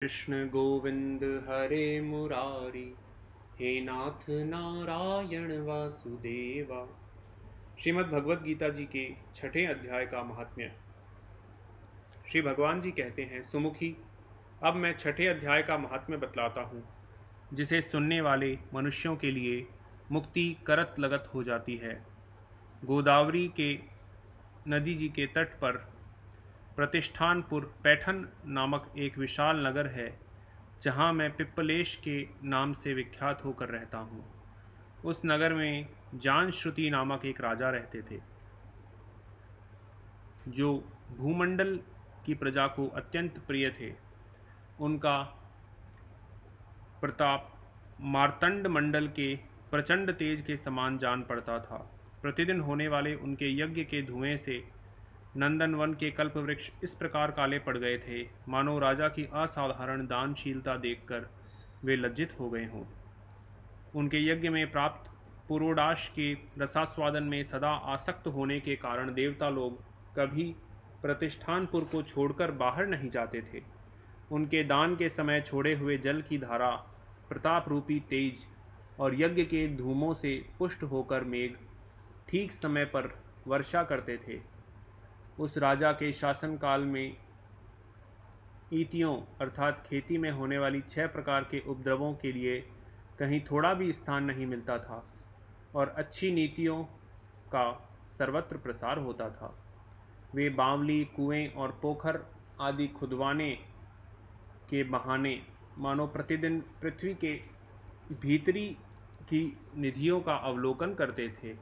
कृष्ण गोविंद हरे मुरारी, हे नाथ नारायण वासुदेवा। श्रीमद् भगवत गीता जी के छठे अध्याय का महात्म्य। श्री भगवान जी कहते हैं, सुमुखी, अब मैं छठे अध्याय का महात्म्य बतलाता हूँ, जिसे सुनने वाले मनुष्यों के लिए मुक्ति करत लगत हो जाती है। गोदावरी के नदी जी के तट पर प्रतिष्ठानपुर पैठन नामक एक विशाल नगर है, जहाँ मैं पिप्पलेश के नाम से विख्यात होकर रहता हूँ। उस नगर में जानश्रुति नामक एक राजा रहते थे, जो भूमंडल की प्रजा को अत्यंत प्रिय थे। उनका प्रताप मार्तंड मंडल के प्रचंड तेज के समान जान पड़ता था। प्रतिदिन होने वाले उनके यज्ञ के धुएं से नंदनवन के कल्प वृक्ष इस प्रकार काले पड़ गए थे, मानो राजा की असाधारण दानशीलता देखकर वे लज्जित हो गए हों। उनके यज्ञ में प्राप्त पुरोडाश के रसास्वादन में सदा आसक्त होने के कारण देवता लोग कभी प्रतिष्ठानपुर को छोड़कर बाहर नहीं जाते थे। उनके दान के समय छोड़े हुए जल की धारा, प्रताप रूपी तेज और यज्ञ के धूमों से पुष्ट होकर मेघ ठीक समय पर वर्षा करते थे। उस राजा के शासनकाल में ईतियों अर्थात खेती में होने वाली 6 प्रकार के उपद्रवों के लिए कहीं थोड़ा भी स्थान नहीं मिलता था और अच्छी नीतियों का सर्वत्र प्रसार होता था। वे बावली, कुएं और पोखर आदि खुदवाने के बहाने मानो प्रतिदिन पृथ्वी के भीतरी की निधियों का अवलोकन करते थे।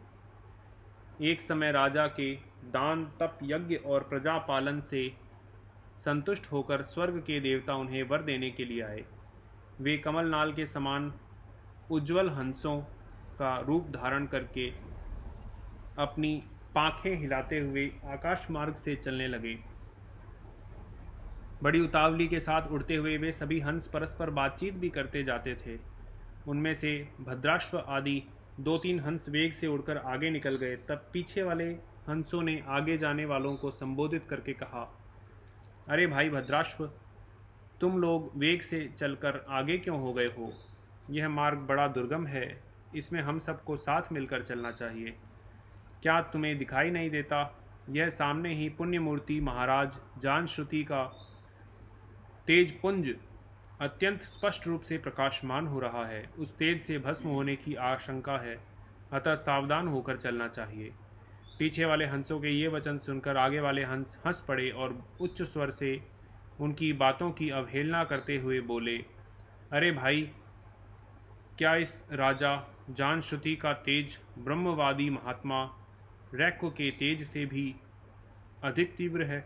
एक समय राजा के दान, तप, यज्ञ और प्रजा पालन से संतुष्ट होकर स्वर्ग के देवता उन्हें वर देने के लिए आए। वे कमलनाल के समान उज्ज्वल हंसों का रूप धारण करके अपनी पाखें हिलाते हुए आकाश मार्ग से चलने लगे। बड़ी उतावली के साथ उड़ते हुए वे सभी हंस परस्पर बातचीत भी करते जाते थे। उनमें से भद्राश्व आदि 2-3 हंस वेग से उड़कर आगे निकल गए। तब पीछे वाले हंसों ने आगे जाने वालों को संबोधित करके कहा, अरे भाई भद्राश्व, तुम लोग वेग से चलकर आगे क्यों हो गए हो? यह मार्ग बड़ा दुर्गम है, इसमें हम सबको साथ मिलकर चलना चाहिए। क्या तुम्हें दिखाई नहीं देता? यह सामने ही पुण्य मूर्ति महाराज जानश्रुति का तेज पुंज अत्यंत स्पष्ट रूप से प्रकाशमान हो रहा है। उस तेज से भस्म होने की आशंका है, अतः सावधान होकर चलना चाहिए। पीछे वाले हंसों के ये वचन सुनकर आगे वाले हंस हंस पड़े और उच्च स्वर से उनकी बातों की अवहेलना करते हुए बोले, अरे भाई, क्या इस राजा जानश्रुति का तेज ब्रह्मवादी महात्मा रैक्व के तेज से भी अधिक तीव्र है?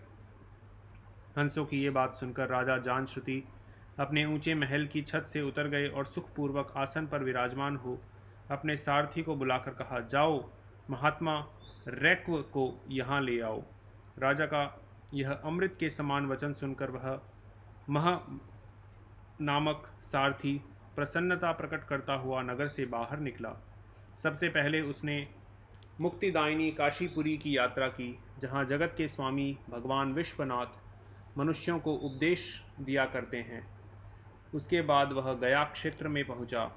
हंसों की ये बात सुनकर राजा जानश्रुति अपने ऊंचे महल की छत से उतर गए और सुखपूर्वक आसन पर विराजमान हो अपने सारथी को बुलाकर कहा, जाओ महात्मा रैक्व को यहाँ ले आओ। राजा का यह अमृत के समान वचन सुनकर वह मह नामक सारथी प्रसन्नता प्रकट करता हुआ नगर से बाहर निकला। सबसे पहले उसने मुक्तिदायिनी काशीपुरी की यात्रा की, जहाँ जगत के स्वामी भगवान विश्वनाथ मनुष्यों को उपदेश दिया करते हैं। उसके बाद वह गया क्षेत्र में पहुंचा,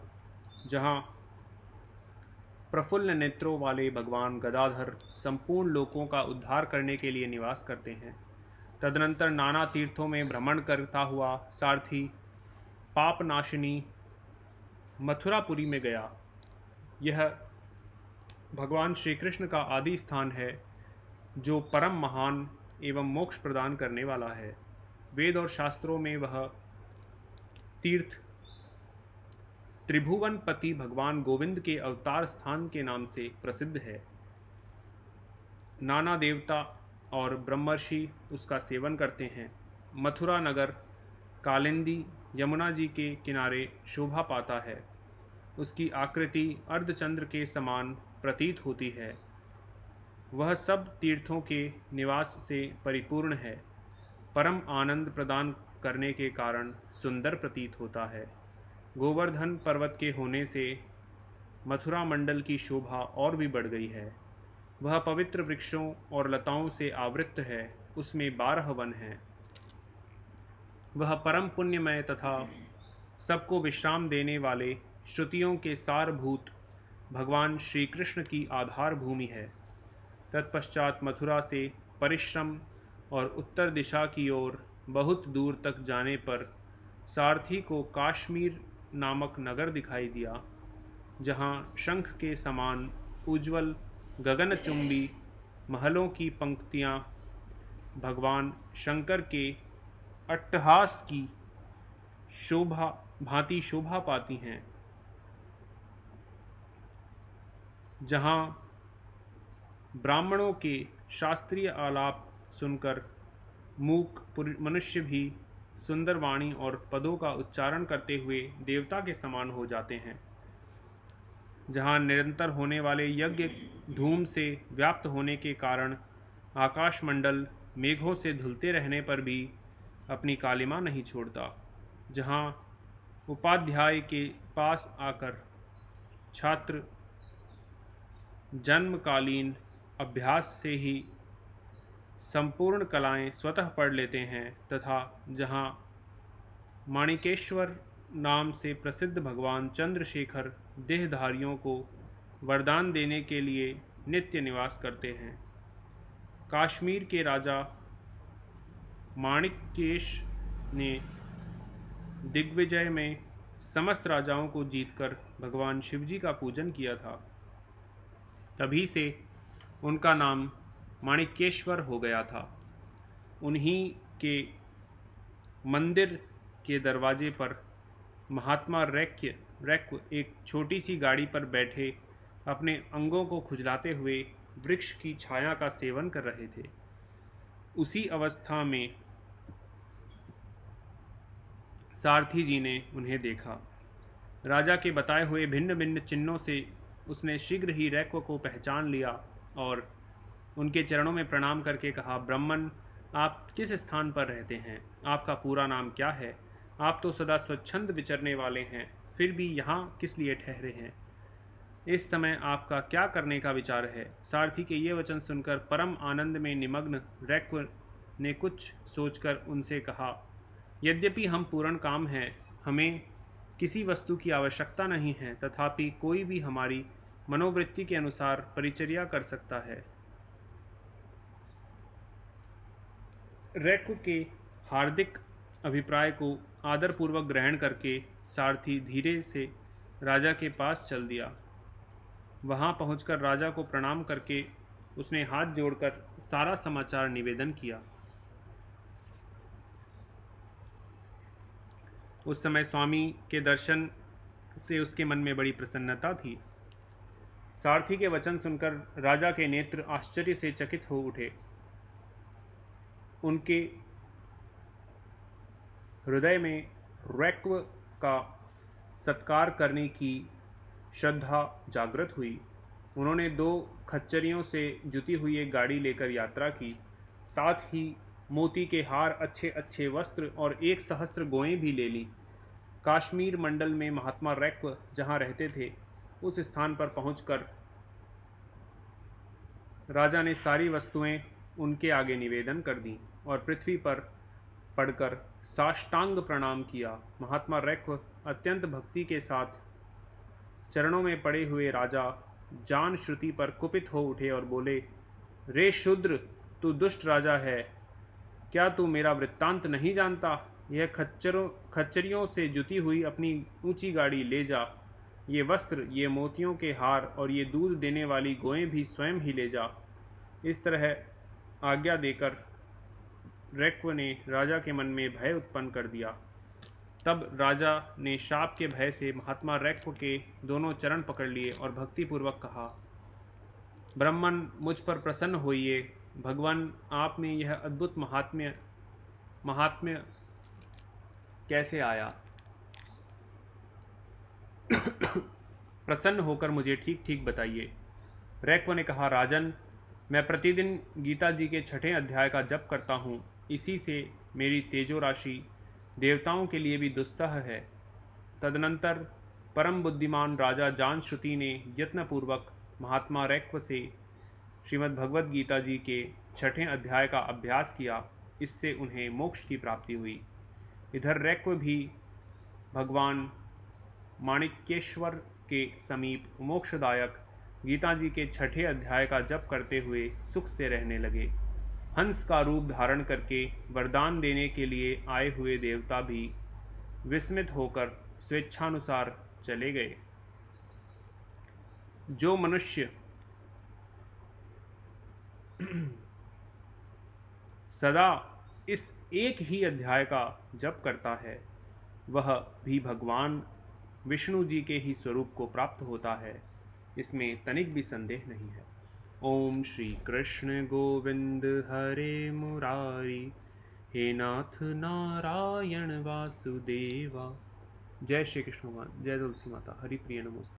जहां प्रफुल्ल नेत्रों वाले भगवान गदाधर संपूर्ण लोकों का उद्धार करने के लिए निवास करते हैं। तदनंतर नाना तीर्थों में भ्रमण करता हुआ सारथी पापनाशिनी मथुरापुरी में गया। यह भगवान श्री कृष्ण का आदि स्थान है, जो परम महान एवं मोक्ष प्रदान करने वाला है। वेद और शास्त्रों में वह तीर्थ त्रिभुवनपति भगवान गोविंद के अवतार स्थान के नाम से प्रसिद्ध है। नाना देवता और ब्रह्मर्षि उसका सेवन करते हैं। मथुरा नगर कालिंदी यमुना जी के किनारे शोभा पाता है। उसकी आकृति अर्धचंद्र के समान प्रतीत होती है। वह सब तीर्थों के निवास से परिपूर्ण है। परम आनंद प्रदान करने के कारण सुंदर प्रतीत होता है। गोवर्धन पर्वत के होने से मथुरा मंडल की शोभा और भी बढ़ गई है। वह पवित्र वृक्षों और लताओं से आवृत्त है। उसमें 12 वन हैं। वह परम पुण्यमय तथा सबको विश्राम देने वाले श्रुतियों के सारभूत भगवान श्री कृष्ण की आधार भूमि है। तत्पश्चात मथुरा से परिश्रम और उत्तर दिशा की ओर बहुत दूर तक जाने पर सारथी को काश्मीर नामक नगर दिखाई दिया, जहाँ शंख के समान उज्ज्वल गगनचुंबी महलों की पंक्तियाँ भगवान शंकर के अट्टहास की भांति शोभा पाती हैं। जहाँ ब्राह्मणों के शास्त्रीय आलाप सुनकर मूक मनुष्य भी सुंदर वाणी और पदों का उच्चारण करते हुए देवता के समान हो जाते हैं। जहाँ निरंतर होने वाले यज्ञ धूम से व्याप्त होने के कारण आकाशमंडल मेघों से धुलते रहने पर भी अपनी कालिमा नहीं छोड़ता। जहाँ उपाध्याय के पास आकर छात्र जन्मकालीन अभ्यास से ही संपूर्ण कलाएं स्वतः पढ़ लेते हैं, तथा जहाँ माणिकेश्वर नाम से प्रसिद्ध भगवान चंद्रशेखर देहधारियों को वरदान देने के लिए नित्य निवास करते हैं। काश्मीर के राजा माणिकेश ने दिग्विजय में समस्त राजाओं को जीतकर भगवान शिवजी का पूजन किया था। तभी से उनका नाम माणिकेश्वर हो गया था। उन्हीं के मंदिर के दरवाजे पर महात्मा रैक्व एक छोटी सी गाड़ी पर बैठे अपने अंगों को खुजलाते हुए वृक्ष की छाया का सेवन कर रहे थे। उसी अवस्था में सारथी जी ने उन्हें देखा। राजा के बताए हुए भिन्न भिन्न चिन्हों से उसने शीघ्र ही रैक्व को पहचान लिया और उनके चरणों में प्रणाम करके कहा, ब्राह्मण, आप किस स्थान पर रहते हैं? आपका पूरा नाम क्या है? आप तो सदा स्वच्छंद विचरने वाले हैं, फिर भी यहाँ किस लिए ठहरे हैं? इस समय आपका क्या करने का विचार है? सारथी के ये वचन सुनकर परम आनंद में निमग्न रैक्व ने कुछ सोचकर उनसे कहा, यद्यपि हम पूर्ण काम हैं, हमें किसी वस्तु की आवश्यकता नहीं है, तथापि कोई भी हमारी मनोवृत्ति के अनुसार परिचर्या कर सकता है। रैक्व के हार्दिक अभिप्राय को आदरपूर्वक ग्रहण करके सारथी धीरे से राजा के पास चल दिया। वहां पहुंचकर राजा को प्रणाम करके उसने हाथ जोड़कर सारा समाचार निवेदन किया। उस समय स्वामी के दर्शन से उसके मन में बड़ी प्रसन्नता थी। सारथी के वचन सुनकर राजा के नेत्र आश्चर्य से चकित हो उठे। उनके हृदय में रैक्व का सत्कार करने की श्रद्धा जागृत हुई। उन्होंने 2 खच्चरियों से जुती हुई एक गाड़ी लेकर यात्रा की, साथ ही मोती के हार, अच्छे अच्छे वस्त्र और 1 सहस्त्र गोएं भी ले ली। काश्मीर मंडल में महात्मा रैक्व जहाँ रहते थे, उस स्थान पर पहुंचकर राजा ने सारी वस्तुएं उनके आगे निवेदन कर दी और पृथ्वी पर पड़कर साष्टांग प्रणाम किया। महात्मा रैक्व अत्यंत भक्ति के साथ चरणों में पड़े हुए राजा जान श्रुति पर कुपित हो उठे और बोले, रे शूद्र, तू दुष्ट राजा है, क्या तू मेरा वृत्तांत नहीं जानता? यह खच्चरियों से जुती हुई अपनी ऊंची गाड़ी ले जा। ये वस्त्र, ये मोतियों के हार और ये दूध देने वाली गोएं भी स्वयं ही ले जा। इस तरह आज्ञा देकर रैक्व ने राजा के मन में भय उत्पन्न कर दिया। तब राजा ने शाप के भय से महात्मा रैक्व के दोनों चरण पकड़ लिए और भक्तिपूर्वक कहा, ब्राह्मण, मुझ पर प्रसन्न होइए। भगवान, आप में यह अद्भुत महात्म्य कैसे आया? प्रसन्न होकर मुझे ठीक ठीक बताइए। रैक्व ने कहा, राजन, मैं प्रतिदिन गीता जी के 6ठे अध्याय का जप करता हूँ। इसी से मेरी तेजो राशि देवताओं के लिए भी दुस्सह है। तदनंतर परम बुद्धिमान राजा जान श्रुति ने यत्नपूर्वक महात्मा रैक्व से श्रीमद् भगवद गीता जी के 6ठे अध्याय का अभ्यास किया। इससे उन्हें मोक्ष की प्राप्ति हुई। इधर रैक्व भी भगवान माणिक्येश्वर के समीप मोक्षदायक गीता जी के 6ठे अध्याय का जप करते हुए सुख से रहने लगे। हंस का रूप धारण करके वरदान देने के लिए आए हुए देवता भी विस्मित होकर स्वेच्छानुसार चले गए। जो मनुष्य सदा इस एक ही अध्याय का जप करता है वह भी भगवान विष्णु जी के ही स्वरूप को प्राप्त होता है, इसमें तनिक भी संदेह नहीं है। ओम श्री कृष्ण गोविंद हरे मुरारी, हे नाथ नारायण वासुदेवा। जय श्री कृष्ण भगवान, जय तुलसी माता, हरि प्रिय नमोस्तुते।